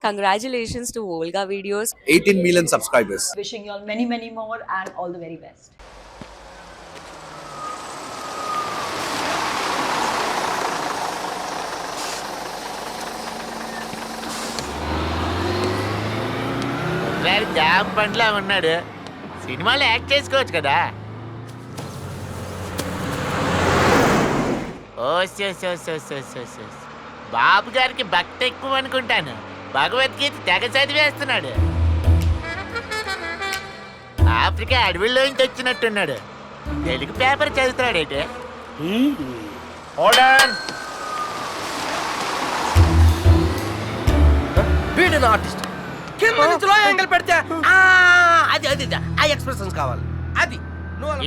Congratulations to Volga Videos. 18 million subscribers. Wishing you all many, many more and all the very best. Jam పండ్లా ఉన్నాడు. సినిమాలో act చేసుకోవచ్చు కదా. బాబు గారికి భక్తి ఎక్కువ అనుకుంటాను. భగవద్గీత తెగ చదివేస్తున్నాడు. ఆఫ్రికా అడవిలోంచి వచ్చినట్టున్నాడు. తెలుగు పేపర్ చదువుతున్నాడేంటి? వీడిన ఆర్టిస్ట్ కింద నుంచి లో యాంగిల్ పెడితే అది అది ఆ ఎక్స్ప్రెషన్స్ కావాలి. అది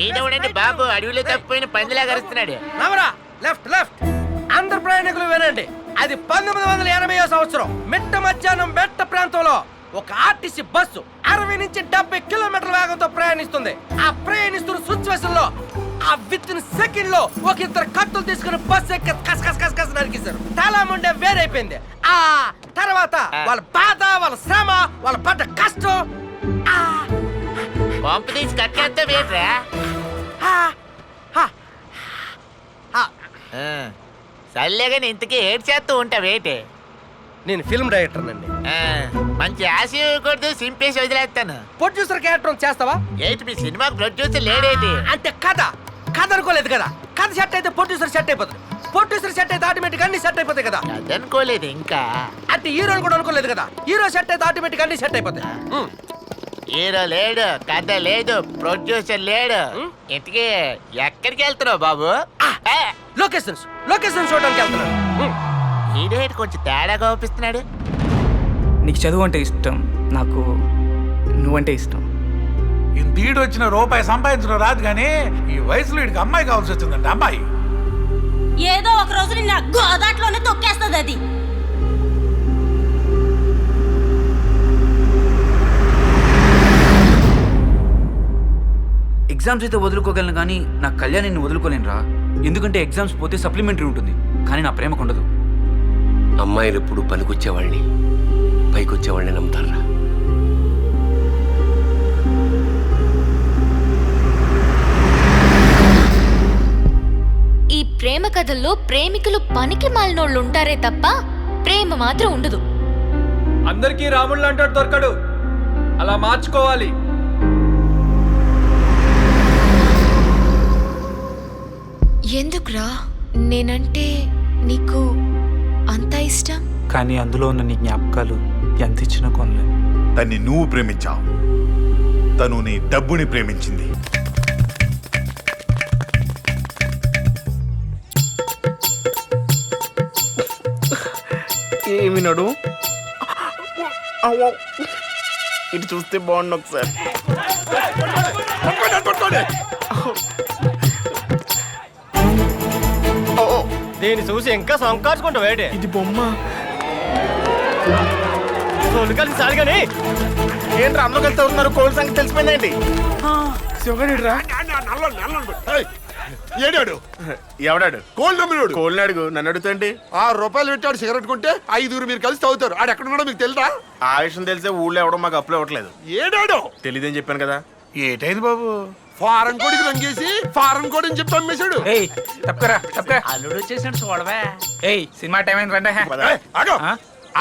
ఈయనవుడండి బాబు అడవిలో తప్పిపోయిన పందిలాగా అరుస్తున్నాడు. నవరా లెఫ్ట్ లెఫ్ట్. అందరు ప్రయాణికులు వినండి. అది 1980వ సంవత్సరం మిట్ట మధ్యాహ్నం మెట్ట ప్రాంతంలో ఒక ఆర్టీసీ బస్సు 60 నుంచి 70 కిలోమీటర్ల వేగంతో ప్రయాణిస్తుంది. ఆ ప్రయాణిస్తున్న సిచ్యువేషన్ లో ఆ విత్ ఇన్ సెకండ్ లో ఒక ఇద్దరు కత్తులు తీసుకుని బస్సు ఎక్కి కస్ కస్ కస్ కస్ నరికేశారు. తల ముండే వేరైపోయింది. ఆ తర్వాత వాళ్ళ బాధ, వాళ్ళ శ్రమ, వాళ్ళ పడ్డ కష్టం పంపు తీసి కట్టేస్తే వేట్రా. సర్లేగాని ఇంతకీ ఏడ్ చేస్తూ ఉంటావేటి? నేను ఫిల్మ్ డైరెక్టర్ అండి. మంచి ఆశ ఇవ్వకూడదు, సింపేసి వదిలేస్తాను. ప్రొడ్యూసర్ క్యారెక్టర్ చేస్తావా? ఏంటి మీ సినిమాకి ప్రొడ్యూసర్ లేడేటి? అంటే కథ అనుకోలేదు కదా. కథ సెట్ అయితే ప్రొడ్యూసర్ సెట్ అయిపోతుంది. ప్రొడ్యూసర్ సెట్ అయితే ఆటోమేటిక్ అన్ని సెట్ అయిపోతాయి కదా. అదనుకోలేదు ఇంకా. అంటే హీరోని కూడా అనుకోలేదు కదా. హీరో సెట్ అయితే ఆటోమేటిక్ అన్ని సెట్ అయిపోతాయి. హీరో లేడు, కథ లేదు, ప్రొడ్యూసర్ లేడు. ఇంతకీ ఎక్కడికి వెళ్తున్నావు బాబు? లొకేషన్స్ చూడడానికి వెళ్తున్నాడు. హీరోయిన్ కొంచెం తేడాగా ఒప్పిస్తున్నాడు. నీకు చదువు అంటే ఇష్టం, నాకు నువ్వంటే ఇష్టం. ఇంత ఈడు వచ్చిన రూపాయి సంపాదించడం రాదు కానీ ఈ వయసులో వీడికి అమ్మాయి కావాల్సి వచ్చిందండి. అమ్మాయి ఏదో ఒక రోజు నిన్న గోదాట్లోనే తొక్కేస్తుంది అది. ఎగ్జామ్స్ అయితే వదులుకోగలను కానీ నా కళ్యాణాన్ని వదులుకోలేను రా. ఎందుకంటే ఎగ్జామ్స్ పోతే సప్లిమెంటరీ ఉంటుంది, కానీ నా ప్రేమకు ఉండదు. అమ్మాయిలు ఎప్పుడు పనికొచ్చేవాళ్ళని పైకొచ్చేవాళ్ళని నమ్ముతారా? ఈ ప్రేమ కథల్లో ప్రేమికులు పనికి మాలినోళ్ళు ఉంటారే తప్ప ప్రేమ మాత్రం ఉండదు. అందరికీ రాముళ్ళు అంటాడు దొరకడు, అలా మార్చుకోవాలి. ఎందుకురా నేనంటే నీకు అంత ఇష్టం? కానీ అందులో ఉన్న నీ జ్ఞాపకాలు ఎంత ఇచ్చినా కొనలే. తన్ని నువ్వు ప్రేమించావు, తను నీ డబ్బుని ప్రేమించింది. ఏమి నడు ఇటు చూస్తే బాగుండు ఒకసారి. దీన్ని చూసి ఇంకా సంకాచుకుంటావు వేడే. ఇది బొమ్మ కలిసి సారిగానే ఏంటి అమ్మ కలిసి ఉన్నారు. కోళ్ళ సంగతి తెలిసిపోయిందండి. శివగాడిరా ఏడాడు ఎవడాడు? కోళ్ళు నమ్మినాడు. కోళ్ళని అడుగు, నన్ను అడుగుతండి. ₹6 పెట్టాడు సిగరెట్ కొంటే 5 మీరు కలిసి తాగుతారు. ఆడు ఎక్కడ ఉన్నాడో మీకు తెలుసా? ఆ విషయం తెలిసే ఊళ్ళో ఎవడో మాకు అప్పులు ఇవ్వట్లేదు. ఏడాడు తెలియదని చెప్పాను కదా. ఏటైంది బాబు? ఫారం కోడికి రంగేసి ఫారం కోడి అని చెప్పి అమ్మేశాడు. అల్లుడు వచ్చేసినట్టు చూడవే. సినిమా టైం అయింది రండి.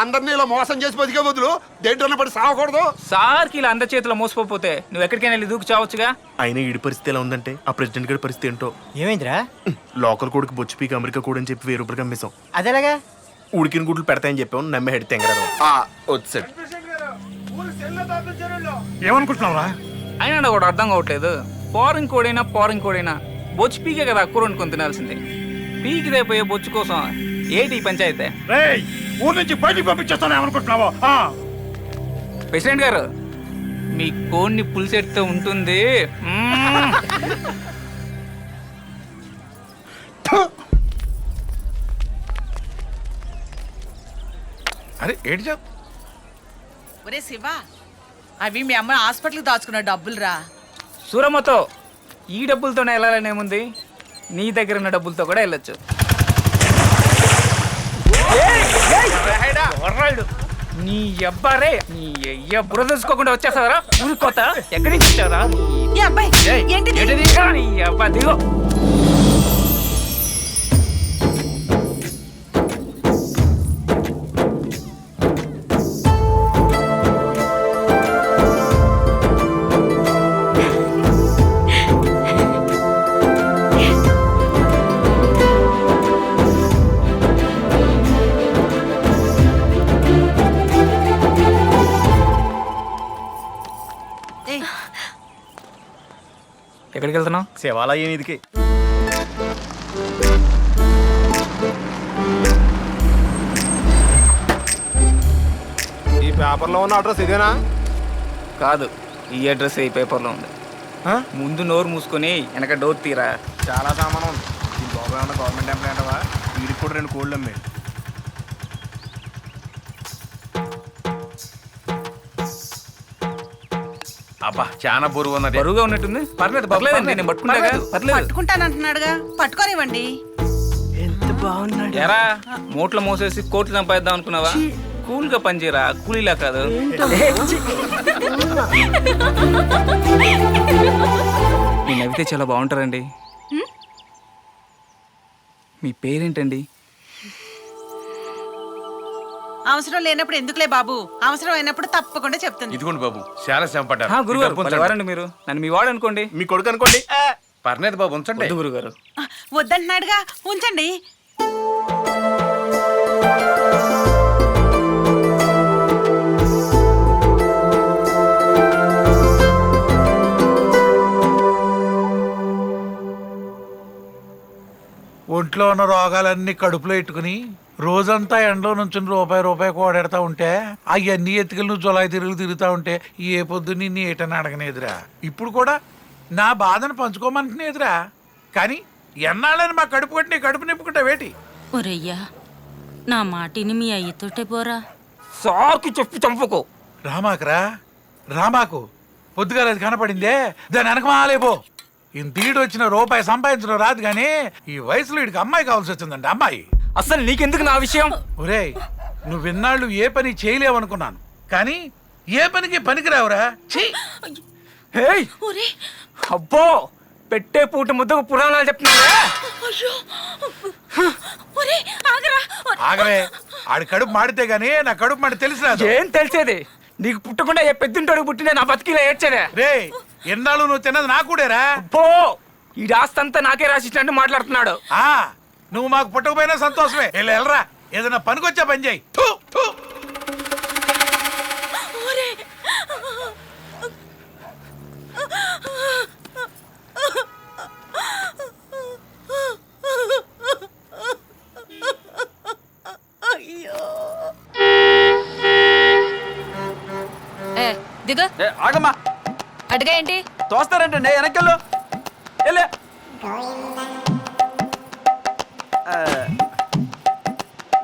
అందరినీ ఇలా మోసం చేసి బతికే బదులు దేంట్లో పడి సాగకూడదు. సార్కి ఇలా అందరి చేతిలో మోసపోతే నువ్వు ఎక్కడికైనా వెళ్ళి దూకు చావచ్చుగా. అయినా ఈడి పరిస్థితి ఎలా ఉందంటే ఆ ప్రెసిడెంట్ గారి పరిస్థితి ఏంటో. ఏమైందిరా? లోకల్ కోడికి బొచ్చు పీకి అమెరికా కూడా అని చెప్పి ₹1000 అమ్మేశాం. అదేలాగా ఉడికిన గుడ్లు పెడతాయని చెప్పాం. నమ్మే హెడ్ తెంగరాదు వచ్చాడు. ఏమనుకుంటున్నావురా? అయినా నాకు ఒకటి అర్థం కావట్లేదు. ఫారిన్ కోడైనా బొచ్చు పీకే కదా కూర వండుకొని తినాల్సిందే. పీకిదైపోయే బొచ్చు కోసం ఏంటి ఈ పంచాయతీ? ఊరు నుంచి బయటికి పంపించేస్తాను ఏమనుకుంటున్నావా? ప్రెసిడెంట్ గారు, మీ కోడిని పులిసెట్తో ఉంటుంది. అరే ఏంటి చెప్. ఒరే శివ, అవి మీ అమ్మ హాస్పిటల్కి దాచుకున్న డబ్బులురా. సూరమ్మతో ఈ డబ్బులతోనే వెళ్ళాలనేముంది, నీ దగ్గర ఉన్న డబ్బులతో కూడా వెళ్ళొచ్చు. నీ అబ్బారే నీ అయ్య బుర్ర తెలుసుకోకుండా వచ్చేస్తావరా ఊరుకోత ఎక్కడి నుంచి వచ్చావరా ఏ అబ్బాయి ఏంటిది నీ అబ్బా దిగో ఏయ్, ఎక్కడికి వెళ్తున్నావు శివాలయం ఇదికి ఈ పేపర్లో ఉన్న అడ్రస్ ఇదేనా? కాదు ఈ అడ్రస్ ఈ పేపర్లో ఉంది ముందు నోరు మూసుకొని వెనక డోర్ తీరా చాలా సామానం ఉంది. ఈ బాబు ఏమన్నా గవర్నమెంట్ ఎంప్లాయ్ అంటవా? వీడికి కూడా 2 కోళ్ళు అమ్మాయి. అబ్బా చాలా బరువు ఉన్నది. బరువుగా ఉన్నట్టుంది పర్లేదు పర్లేదండి నేను పట్టుకుంటాగా పర్లేదు పట్టుకుంటానంటున్నాడుగా పట్టుకోనివ్వండి. ఎరా మూట్లు మోసేసి కోట్లు సంపాదిద్దాం అనుకున్నావా కూల్ గా పనిచేయరా కూలీలా కాదు మీ నవ్వితే చాలా బాగుంటారండి మీ పేరేంటండి అవసరం లేనప్పుడు ఎందుకులే బాబు, అవసరం అయినప్పుడు తప్పకుండా చెప్తుంది. ఇదిగోండి బాబు చాలా శ్రమ పడ్డారు. గురుగారు వారండి మీరు నన్ను మీ వాడు అనుకోండి మీ కొడుకు అనుకోండి. పర్లేదు బాబు ఉంచండి. వద్దు గురుగారు వద్దంటున్నాడుగా ఉంచండి. ఒంట్లో ఉన్న రోగాలన్నీ కడుపులో ఎట్టుకుని రోజంతా ఎండలో నుంచి రూపాయి కోడెడతా ఉంటే అవన్నీ ఎత్తుకెళ్ళి నువ్వు జులాయి తిరుగుతా ఉంటే ఏ పొద్దు నిన్ను ఏటని అడగనేదిరా. ఇప్పుడు కూడా నా బాధను పంచుకోమంటున్నేదిరా. కానీ ఎన్నాళ్ళని మా కడుపు కొట్టి నీ కడుపు నింపుకుంటా వేటి. ఒరయ్యా నా మాటిని మీ అయ్యతోటే పోరా. సాకి చెప్పి చంపుకో రామాకురా రామాకు పొద్దుగా అది కనపడిందే దాని వెనకమాలేపో. ఇంతీడు వచ్చిన రూపాయి సంపాదించడం రాదు కానీ ఈ వయసులో వీడికి అమ్మాయి కావాల్సి వచ్చిందండి. అమ్మాయి అసలు నీకెందుకు నా విషయం ఒరేయ్ నువ్వు విన్నాళ్ళు ఏ పని చేయలేవనుకున్నాను కానీ ఏ పనికి పనికిరావురా. హేయ్ అబ్బో పెట్టే పూట ముద్దకు పురాణాలు చెప్తున్నావా ఆగవే ఆడి కడుపు మాడితే గానీ నా కడుపు మాడి తెలిసిరాదు. ఏం తెలిసేది నీకు పుట్టకుండా ఏ పెద్దింటోడికి పుట్టిన నా బతికిలా ఏడ్చేదే రే ఎన్నాళ్ళు నువ్వు తిన్నది నా కూడేరా. అబ్బో ఈ రాస్తంతా నాకే రాసిచ్చినట్టు మాట్లాడుతున్నాడు. ఆ నువ్వు మాకు పుట్టకపోయినా సంతోషమే. వెళ్ళరా ఏదైనా పనికొచ్చా పని చేయి. దిగ ఆగమ్మా అటుగా ఏంటి తోస్తారంటండి వెనకెళ్ళు.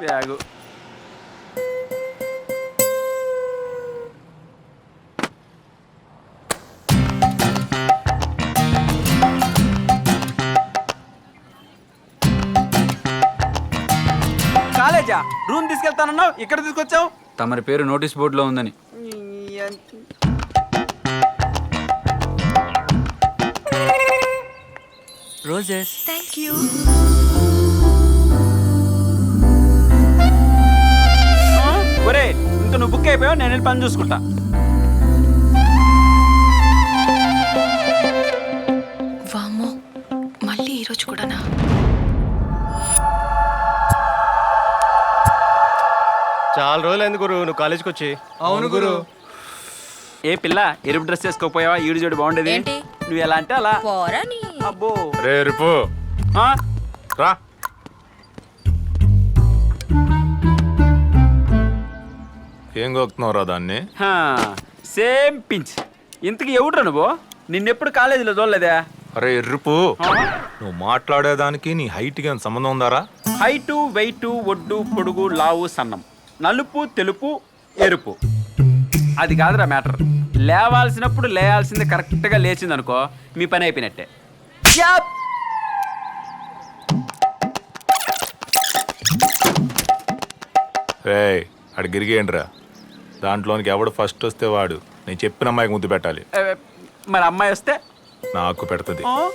బ్యాగు కాలేజా రూమ్ తీసుకెళ్తానన్నావు ఇక్కడ తీసుకొచ్చావు. తమరి పేరు నోటీస్ బోర్డులో ఉందని. Roses. Thank you. ఒరే ఇంక నువ్వు బుక్ అయిపోయావు, నేను వెళ్ళి పని చూసుకుంటా. వామ్మో మళ్ళీ ఈరోజు కూడానా? చాలా రోజులైంది గురు నువ్వు కాలేజ్కి వచ్చి. అవును గురు. ఏ పిల్ల ఎరుపు డ్రెస్ వేసుకోపోయావా? ఈడు జోడు బాగుండేది. ఏంటి? నువ్వు ఎలా అంటే అలా. పోరా నీ. అబ్బో రే రిపు ఆ? రా. ఏం గోకుతున్నావురా దాన్ని? హా, సేమ్ పించ్. ఇంతకి ఎవడురా నువ్వు? నిన్నెప్పుడు కాలేజీలో చూడలేదా? అరే ఎర్రిపు నువ్వు మాట్లాడేదానికి నీ హైట్కి ఏమైనా సంబంధం ఉందారా? హైటు వెయిటు ఒడ్డు పొడుగు లావు సన్నం నలుపు తెలుపు ఎరుపు అది కాదురా మ్యాటర్. లేవాల్సినప్పుడు లేయాల్సింది కరెక్ట్గా లేచింది అనుకో మీ పని అయిపోయినట్టే. రే అడి గిరిగేంట్రా దాంట్లోనికి ఎవడు ఫస్ట్ వస్తే వాడు నేను చెప్పిన అమ్మాయికి ముద్దు పెట్టాలి. మరి అమ్మాయి వస్తే నాకు పెడుతుంది. ఆ?